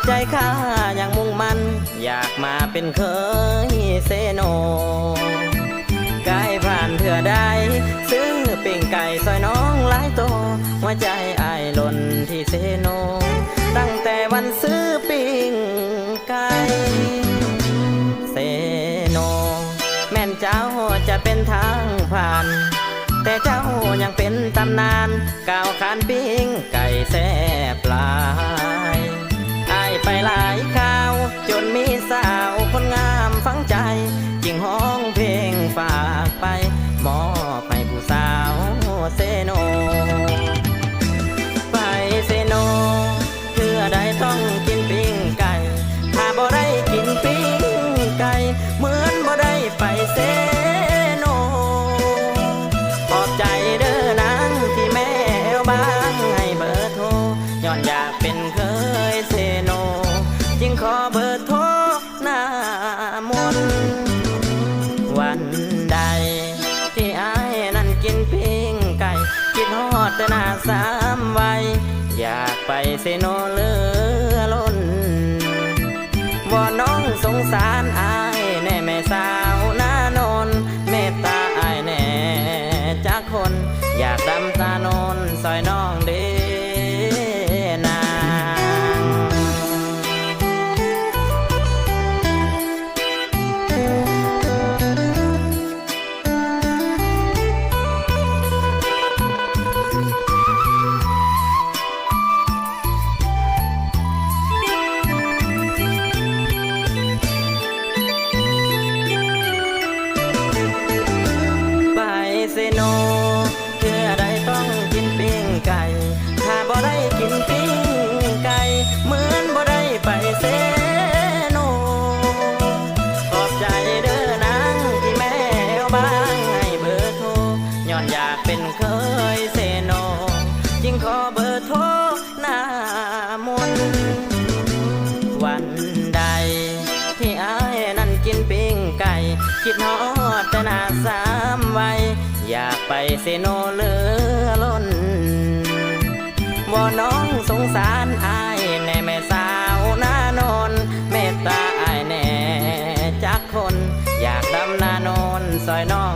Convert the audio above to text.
ใจข้ายังมุ่งมั่นอยากมาเป็นเคยเซโนกายผ่านเถื่อได้ซื้อปิ้งไก่ซอยน้องหลายโตหัวใจอ้ายหล่นที่เซโนตั้งแต่วันซื้อปิ้งไก่เซโนแม่นเจ้าจะเป็นทางผ่านแต่เจ้ายังเป็นตำนานก้าวขานปิ้งไก่แซ่บหลายอ้ายไปหลายข่าวจนมีสาวคนงามฝังใจจึงห้องเพลงฝากไปมอบให้ผู้สาวเซโนไปเซโนเพื่อได้ต้องกินปิ้งไก่ถ้าบ่ได้กินปิ้งไก่เหมือนบ่ได้ไปเซโนขอบใจเด้อนางที่แม่เอวบางให้เบอร์โทรย้อนอยากเป็นเคยเซโนจึงขอเบอร์โทรหน้ามนวันใดที่อ้ายนั้นกินปิ้งไก่คิดฮอดแต่หน้าสามวัยอยากไปเซโนเหลือล้นวอนน้องสงสารอ้ายแน่แม่สาวหน้านนเมตตาอ้ายแน่จากคนอยากดำตาโนนซอยน้องเด้นางไปเซโนเพื่อได้ต้องกินปิ้งไก่ถ้าบ่ได้กินปิ้งไก่เหมือนบ่ได้ไปเซโนขอบใจเด้อนางที่แม่เอาบ้างให้เบอร์โทรย้อนอยากเป็นเคยเซโนจึงขอเบอร์โทรหน้ามนวันใดที่อ้ายนั้นกินปิ้งไก่คิดฮอดแต่หน้าสามวัยอยากไปเซโนเหลือล้นวอนน้องสงสารอ้ายแน่แม่สาวหน้านนเมตตาอ้ายแน่จักคนอยากดำนาโนนซอยน้อง